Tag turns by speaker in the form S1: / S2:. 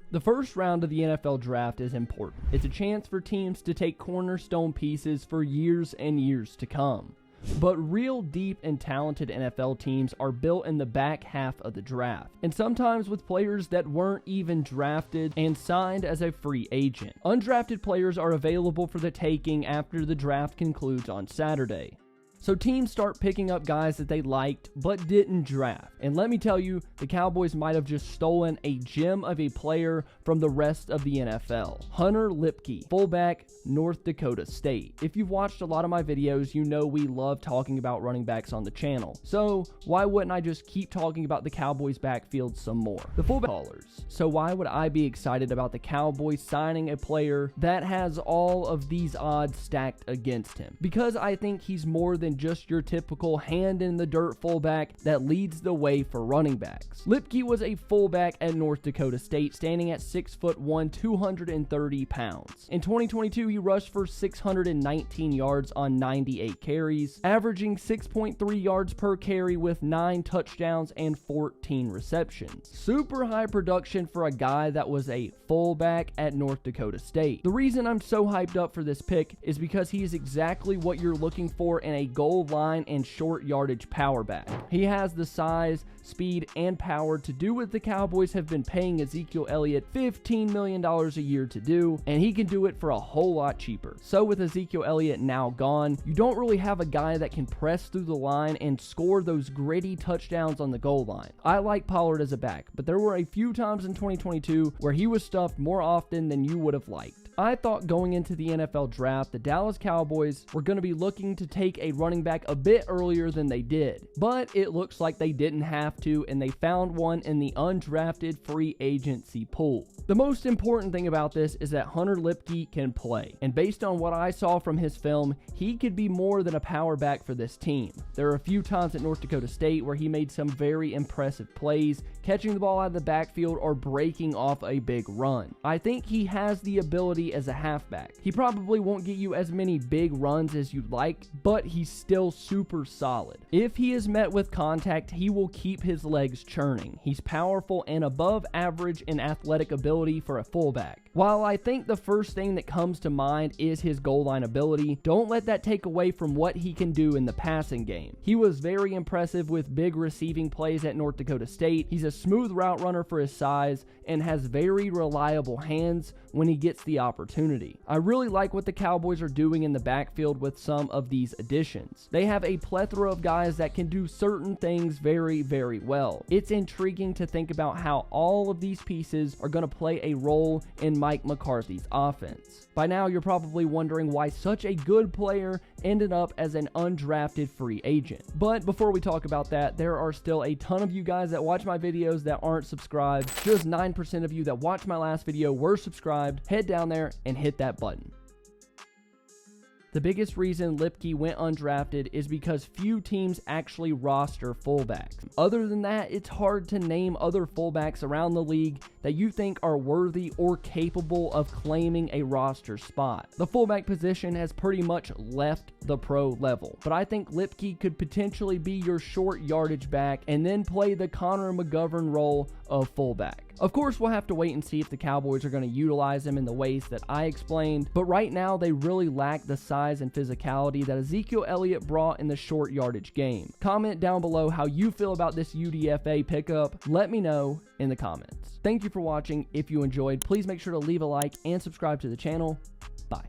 S1: The first round of the NFL draft is important. It's a chance for teams to take cornerstone pieces for years and years to come. But real deep and talented NFL teams are built in the back half of the draft, and sometimes with players that weren't even drafted and signed as a free agent. Undrafted players are available for the taking after the draft concludes on Saturday. So teams start picking up guys that they liked but didn't draft. And let me tell you, the Cowboys might have just stolen a gem of a player from the rest of the NFL. Hunter Luepke, fullback, North Dakota State. If you've watched a lot of my videos, you know we love talking about running backs on the channel. So why wouldn't I just keep talking about the Cowboys backfield some more? The fullback callers. So why would I be excited about the Cowboys signing a player that has all of these odds stacked against him? Because I think he's more than just your typical hand-in-the-dirt fullback that leads the way for running backs. Luepke was a fullback at North Dakota State, standing at 6'1", 230 pounds. In 2022, he rushed for 619 yards on 98 carries, averaging 6.3 yards per carry with 9 touchdowns and 14 receptions. Super high production for a guy that was a fullback at North Dakota State. The reason I'm so hyped up for this pick is because he is exactly what you're looking for in a goal line and short yardage power back. He has the size, speed, and power to do what the Cowboys have been paying Ezekiel Elliott $15 million a year to do, and he can do it for a whole lot cheaper. So with Ezekiel Elliott now gone, you don't really have a guy that can press through the line and score those gritty touchdowns on the goal line. I like Pollard as a back, but there were a few times in 2022 where he was stuffed more often than you would have liked. I thought going into the NFL draft, the Dallas Cowboys were going to be looking to take a running back a bit earlier than they did, but it looks like they didn't have to, and they found one in the undrafted free agency pool. The most important thing about this is that Hunter Luepke can play, and based on what I saw from his film, he could be more than a power back for this team. There are a few times at North Dakota State where he made some very impressive plays, catching the ball out of the backfield or breaking off a big run. I think he has the ability as a halfback. He probably won't get you as many big runs as you'd like, but he's still super solid. If he is met with contact, he will keep his legs churning. He's powerful and above average in athletic ability for a fullback. While I think the first thing that comes to mind is his goal line ability, don't let that take away from what he can do in the passing game. He was very impressive with big receiving plays at North Dakota State. He's a smooth route runner for his size and has very reliable hands when he gets the opportunity. I really like what the Cowboys are doing in the backfield with some of these additions. They have a plethora of guys that can do certain things very, very well. It's intriguing to think about how all of these pieces are going to play a role in Mike McCarthy's offense. By now, you're probably wondering why such a good player ended up as an undrafted free agent. But before we talk about that, there are still a ton of you guys that watch my videos that aren't subscribed. Just 9% of you that watched my last video were subscribed. Head down there and hit that button. The biggest reason Luepke went undrafted is because few teams actually roster fullbacks. Other than that, it's hard to name other fullbacks around the league that you think are worthy or capable of claiming a roster spot. The fullback position has pretty much left the pro level, but I think Luepke could potentially be your short yardage back and then play the Connor McGovern role of fullback. Of course, we'll have to wait and see if the Cowboys are going to utilize him in the ways that I explained, but right now they really lack the size and physicality that Ezekiel Elliott brought in the short yardage game. Comment down below how you feel about this UDFA pickup. Let me know in the comments. Thank you for watching. If you enjoyed, please make sure to leave a like and subscribe to the channel. Bye.